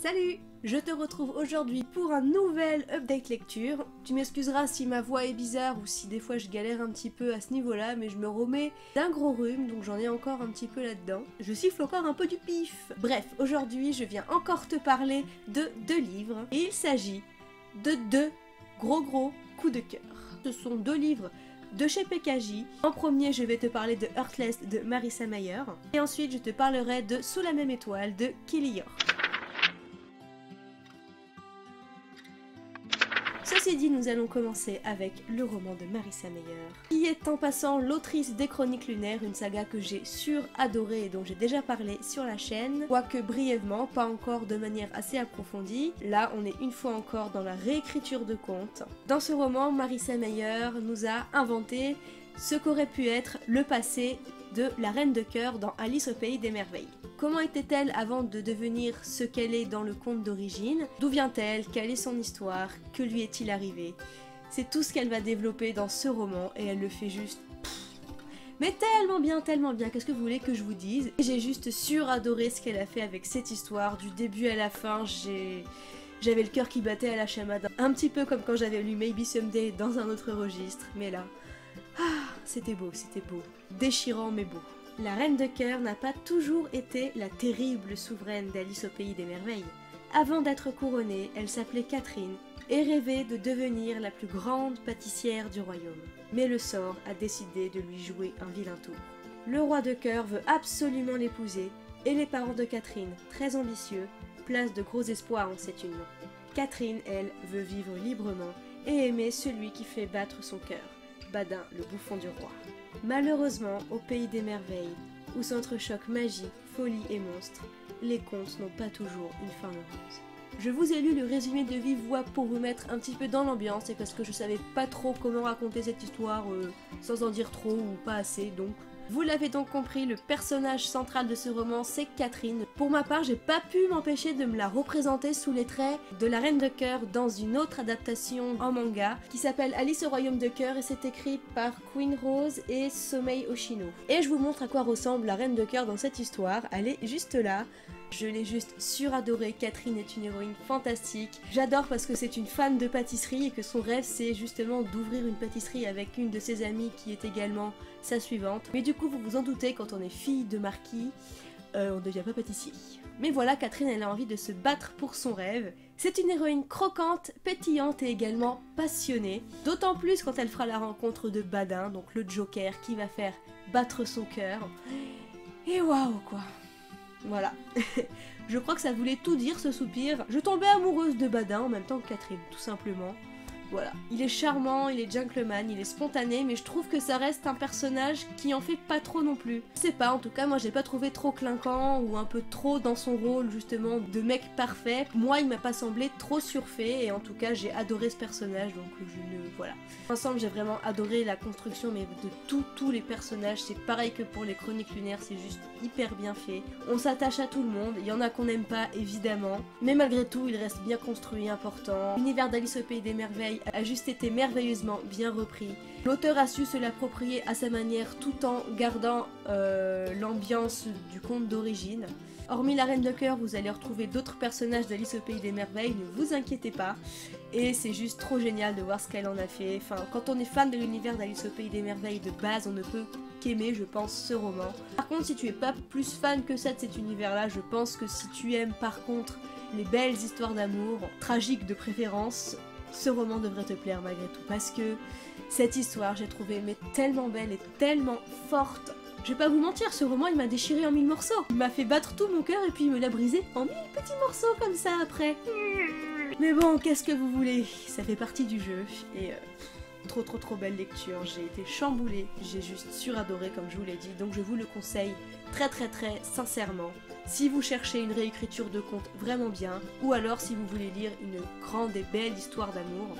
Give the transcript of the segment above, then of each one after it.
Salut! Je te retrouve aujourd'hui pour un nouvel update lecture. Tu m'excuseras si ma voix est bizarre ou si des fois je galère un petit peu à ce niveau-là, mais je me remets d'un gros rhume, donc j'en ai encore un petit peu là-dedans. Je siffle encore un peu du pif. Bref, aujourd'hui je viens encore te parler de 2 livres, et il s'agit de 2 gros coups de cœur. Ce sont 2 livres de chez PKJ. En premier, je vais te parler de Heartless de Marissa Meyer, et ensuite je te parlerai de Sous la même étoile de Kelly York. Ceci dit, nous allons commencer avec le roman de Marissa Meyer, qui est en passant l'autrice des Chroniques lunaires, une saga que j'ai adorée et dont j'ai déjà parlé sur la chaîne, quoique brièvement, pas encore de manière assez approfondie. Là, on est une fois encore dans la réécriture de contes. Dans ce roman, Marissa Meyer nous a inventé ce qu'aurait pu être le passé de la Reine de Cœur dans Alice au Pays des Merveilles. Comment était-elle avant de devenir ce qu'elle est dans le conte d'origine? D'où vient-elle? Quelle est son histoire? Que lui est-il arrivé? C'est tout ce qu'elle va développer dans ce roman et elle le fait juste... mais tellement bien, qu'est-ce que vous voulez que je vous dise? J'ai juste suradoré ce qu'elle a fait avec cette histoire, du début à la fin, j'avais le cœur qui battait à la chamade, un petit peu comme quand j'avais lu Maybe Someday dans un autre registre, mais là... c'était beau, déchirant mais beau. La Reine de Cœur n'a pas toujours été la terrible souveraine d'Alice au Pays des Merveilles. Avant d'être couronnée, elle s'appelait Catherine et rêvait de devenir la plus grande pâtissière du royaume. Mais le sort a décidé de lui jouer un vilain tour. Le roi de cœur veut absolument l'épouser et les parents de Catherine, très ambitieux, placent de gros espoirs en cette union. Catherine, elle, veut vivre librement et aimer celui qui fait battre son cœur, Badin, le bouffon du roi. Malheureusement, au Pays des Merveilles, où s'entrechoquent magie, folie et monstres, les contes n'ont pas toujours une fin heureuse. Je vous ai lu le résumé de vive voix pour vous mettre un petit peu dans l'ambiance et parce que je savais pas trop comment raconter cette histoire sans en dire trop ou pas assez, donc... Vous l'avez donc compris, le personnage central de ce roman, c'est Catherine. Pour ma part, j'ai pas pu m'empêcher de me la représenter sous les traits de la Reine de Cœur dans une autre adaptation en manga qui s'appelle Alice au Royaume de Cœur et c'est écrit par Queen Rose et Somei Oshino. Et je vous montre à quoi ressemble la Reine de Cœur dans cette histoire, elle est juste là. Je l'ai juste suradorée, Catherine est une héroïne fantastique. J'adore parce que c'est une fan de pâtisserie et que son rêve c'est justement d'ouvrir une pâtisserie avec une de ses amies qui est également sa suivante. Mais du coup vous vous en doutez, quand on est fille de marquis, on ne devient pas pâtissier. Mais voilà, Catherine elle a envie de se battre pour son rêve. C'est une héroïne croquante, pétillante et également passionnée. D'autant plus quand elle fera la rencontre de Badin, donc le Joker qui va faire battre son cœur. Et waouh quoi! Voilà, je crois que ça voulait tout dire ce soupir. Je tombais amoureuse de Badin en même temps que Catherine, tout simplement. Voilà, il est charmant, il est gentleman, il est spontané, mais je trouve que ça reste un personnage qui en fait pas trop non plus. Je sais pas, en tout cas, moi j'ai pas trouvé trop clinquant ou un peu trop dans son rôle justement de mec parfait. Moi il m'a pas semblé trop surfait et en tout cas j'ai adoré ce personnage, donc je ne... voilà. Ensemble j'ai vraiment adoré la construction mais de tous les personnages, c'est pareil que pour les Chroniques lunaires, c'est juste hyper bien fait. On s'attache à tout le monde, il y en a qu'on n'aime pas évidemment, mais malgré tout il reste bien construit, important. L'univers d'Alice au Pays des Merveilles a juste été merveilleusement bien repris. L'auteur a su se l'approprier à sa manière tout en gardant l'ambiance du conte d'origine. Hormis la Reine de Cœur, vous allez retrouver d'autres personnages d'Alice au Pays des Merveilles, ne vous inquiétez pas. Et c'est juste trop génial de voir ce qu'elle en a fait. Enfin, quand on est fan de l'univers d'Alice au Pays des Merveilles de base, on ne peut qu'aimer, je pense, ce roman. Par contre, si tu es pas plus fan que ça de cet univers-là, je pense que si tu aimes par contre les belles histoires d'amour, tragiques de préférence, ce roman devrait te plaire malgré tout, parce que cette histoire, j'ai trouvé mais tellement belle et tellement forte. Je vais pas vous mentir, ce roman il m'a déchiré en 1000 morceaux. Il m'a fait battre tout mon cœur et puis il me l'a brisé en 1000 petits morceaux comme ça après. Mais bon, qu'est-ce que vous voulez, ça fait partie du jeu et trop belle lecture, j'ai été chamboulée, j'ai juste suradoré comme je vous l'ai dit, donc je vous le conseille très sincèrement. Si vous cherchez une réécriture de conte vraiment bien, ou alors si vous voulez lire une grande et belle histoire d'amour,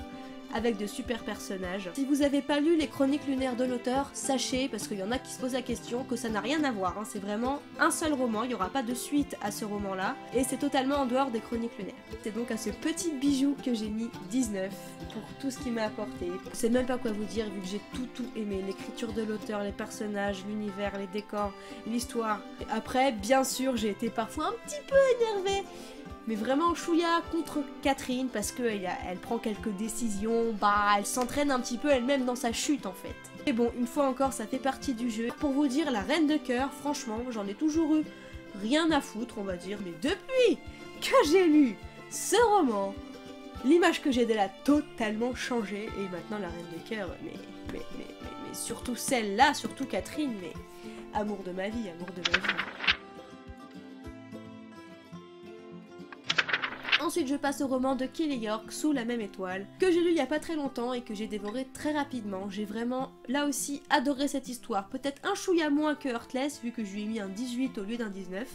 avec de super personnages. Si vous n'avez pas lu les Chroniques lunaires de l'auteur, sachez, parce qu'il y en a qui se posent la question, que ça n'a rien à voir, hein. C'est vraiment un seul roman, il n'y aura pas de suite à ce roman-là, et c'est totalement en dehors des Chroniques lunaires. C'est donc à ce petit bijou que j'ai mis 19 pour tout ce qu'il m'a apporté. Je sais même pas quoi vous dire vu que j'ai tout aimé, l'écriture de l'auteur, les personnages, l'univers, les décors, l'histoire. Après, bien sûr, j'ai été parfois un petit peu énervée mais vraiment chouïa contre Catherine parce qu'elle elle prend quelques décisions, elle s'entraîne un petit peu elle-même dans sa chute en fait. Et bon, une fois encore, ça fait partie du jeu. Pour vous dire, la Reine de Cœur, franchement, j'en ai toujours eu rien à foutre, on va dire, mais depuis que j'ai lu ce roman, l'image que j'ai d'elle a totalement changé, et maintenant la Reine de Cœur, mais surtout celle-là, surtout Catherine, mais amour de ma vie, amour de ma vie. Ensuite, je passe au roman de Kelly York, Sous la même étoile, que j'ai lu il y a pas très longtemps et que j'ai dévoré très rapidement. J'ai vraiment, là aussi, adoré cette histoire. Peut-être un chouïa moins que Heartless, vu que je lui ai mis un 18 au lieu d'un 19.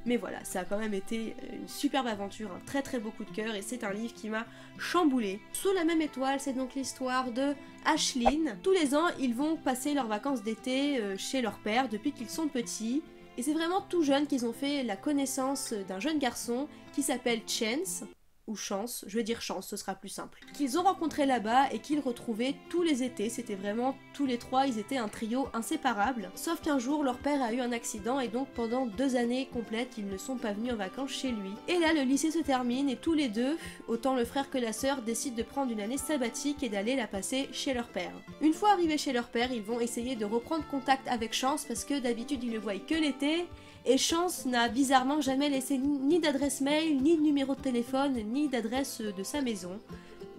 Mais voilà, ça a quand même été une superbe aventure, un très très beau coup de cœur, et c'est un livre qui m'a chamboulé. Sous la même étoile, c'est donc l'histoire de Ashlyn. Tous les ans, ils vont passer leurs vacances d'été chez leur père depuis qu'ils sont petits. Et c'est vraiment tout jeune qu'ils ont fait la connaissance d'un jeune garçon qui s'appelle Chance, ou Chance, je vais dire Chance, ce sera plus simple. Qu'ils ont rencontré là-bas et qu'ils retrouvaient tous les étés, c'était vraiment tous les trois, ils étaient un trio inséparable. Sauf qu'un jour, leur père a eu un accident et donc pendant 2 années complètes, ils ne sont pas venus en vacances chez lui. Et là, le lycée se termine et tous les deux, autant le frère que la sœur, décident de prendre une année sabbatique et d'aller la passer chez leur père. Une fois arrivés chez leur père, ils vont essayer de reprendre contact avec Chance parce que d'habitude, ils le voient que l'été. Et Chance n'a bizarrement jamais laissé ni d'adresse mail, ni de numéro de téléphone, ni d'adresse de sa maison.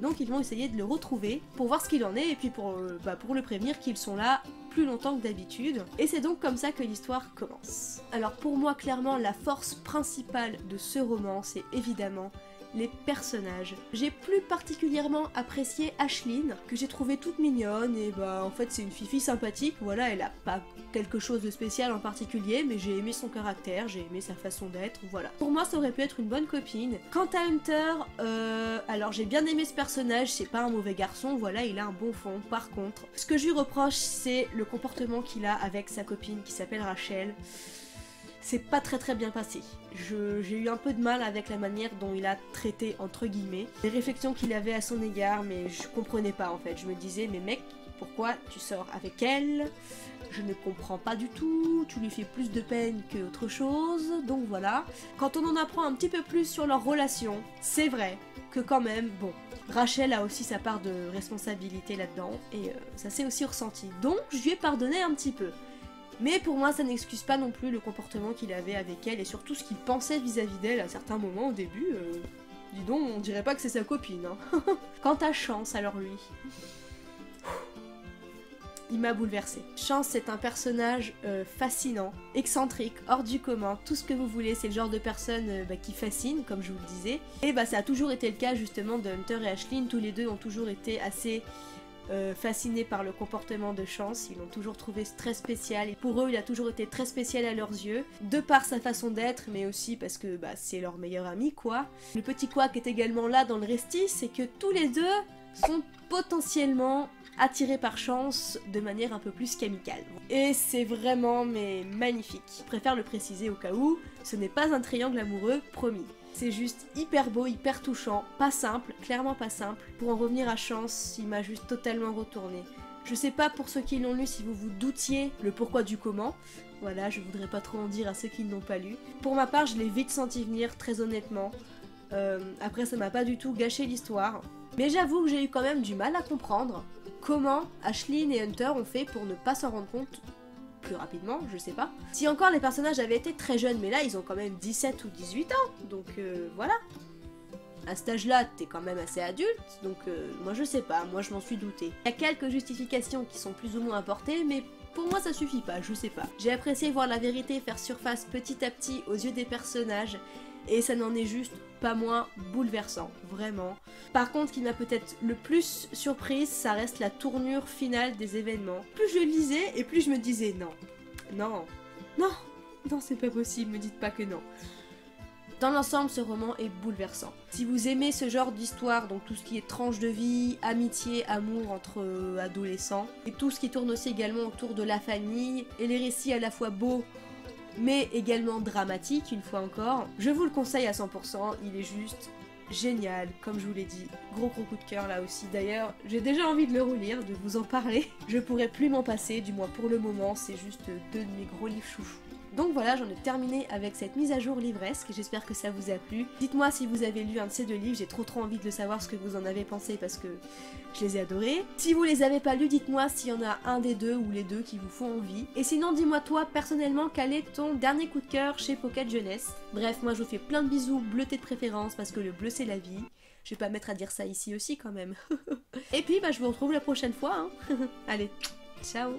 Donc ils vont essayer de le retrouver pour voir ce qu'il en est et puis pour le prévenir qu'ils sont là plus longtemps que d'habitude. Et c'est donc comme ça que l'histoire commence. Alors pour moi, clairement, la force principale de ce roman, c'est évidemment les personnages. J'ai plus particulièrement apprécié Ashlyn, que j'ai trouvée toute mignonne, et en fait c'est une fifi sympathique, voilà, elle a pas quelque chose de spécial en particulier, mais j'ai aimé son caractère, j'ai aimé sa façon d'être, voilà. Pour moi ça aurait pu être une bonne copine. Quant à Hunter, alors j'ai bien aimé ce personnage, c'est pas un mauvais garçon, voilà, il a un bon fond. Par contre, ce que je lui reproche, c'est le comportement qu'il a avec sa copine qui s'appelle Rachel. C'est pas très bien passé. J'ai eu un peu de mal avec la manière dont il a traité, entre guillemets, les réflexions qu'il avait à son égard, mais je comprenais pas en fait. Je me disais, mais mec, pourquoi tu sors avec elle? Je ne comprends pas du tout, tu lui fais plus de peine qu'autre chose, donc voilà. Quand on en apprend un petit peu plus sur leur relation, c'est vrai que quand même, bon, Rachel a aussi sa part de responsabilité là-dedans, et ça s'est aussi ressenti. Donc je lui ai pardonné un petit peu. Mais pour moi, ça n'excuse pas non plus le comportement qu'il avait avec elle et surtout ce qu'il pensait vis-à-vis d'elle à certains moments au début. Dis donc, on dirait pas que c'est sa copine. Hein. Quant à Chance, alors lui, il m'a bouleversée. Chance, c'est un personnage fascinant, excentrique, hors du commun, tout ce que vous voulez. C'est le genre de personne qui fascine, comme je vous le disais. Et ça a toujours été le cas justement de Hunter et Ashlyn. Tous les deux ont toujours été assez fascinés par le comportement de Chance, ils l'ont toujours trouvé très spécial, et pour eux il a toujours été très spécial à leurs yeux, de par sa façon d'être, mais aussi parce que c'est leur meilleur ami quoi. Le petit couac est également là dans le récit, c'est que tous les deux sont potentiellement attirés par Chance de manière un peu plus qu'amicale. Et c'est vraiment magnifique. Je préfère le préciser au cas où, ce n'est pas un triangle amoureux, promis. C'est juste hyper beau, hyper touchant, pas simple, clairement pas simple. Pour en revenir à Chance, il m'a juste totalement retourné. Je sais pas pour ceux qui l'ont lu si vous vous doutiez le pourquoi du comment. Voilà, je voudrais pas trop en dire à ceux qui ne l'ont pas lu. Pour ma part, je l'ai vite senti venir, très honnêtement. Après, ça m'a pas du tout gâché l'histoire. Mais j'avoue que j'ai eu quand même du mal à comprendre comment Ashlyn et Hunter ont fait pour ne pas s'en rendre compte plus rapidement, je sais pas. Si encore les personnages avaient été très jeunes, mais là ils ont quand même 17 ou 18 ans, donc voilà. À cet âge-là, t'es quand même assez adulte, donc moi je sais pas, moi je m'en suis doutée. Il y a quelques justifications qui sont plus ou moins apportées, mais pour moi ça suffit pas, je sais pas. J'ai apprécié voir la vérité faire surface petit à petit aux yeux des personnages, et ça n'en est juste pas moins bouleversant, vraiment. Par contre, ce qui m'a peut-être le plus surprise, ça reste la tournure finale des événements. Plus je lisais, et plus je me disais non, c'est pas possible, me dites pas que non. Dans l'ensemble, ce roman est bouleversant. Si vous aimez ce genre d'histoire, donc tout ce qui est tranche de vie, amitié, amour entre adolescents, et tout ce qui tourne aussi également autour de la famille, et les récits à la fois beaux, mais également dramatique une fois encore. Je vous le conseille à 100%, il est juste génial, comme je vous l'ai dit. Gros coup de cœur là aussi. D'ailleurs, j'ai déjà envie de le relire, de vous en parler. Je pourrais plus m'en passer, du moins pour le moment, c'est juste 2 de mes gros livres chouchous. Donc voilà, j'en ai terminé avec cette mise à jour livresque, j'espère que ça vous a plu. Dites-moi si vous avez lu un de ces deux livres, j'ai trop envie de savoir ce que vous en avez pensé parce que je les ai adorés. Si vous les avez pas lus, dites-moi s'il y en a un des deux ou les deux qui vous font envie. Et sinon, dis-moi toi, personnellement, quel est ton dernier coup de cœur chez Pocket Jeunesse. Bref, moi je vous fais plein de bisous, bleutés de préférence parce que le bleu c'est la vie. Je vais pas me mettre à dire ça ici aussi quand même. Et puis bah je vous retrouve la prochaine fois. Hein. Allez, ciao.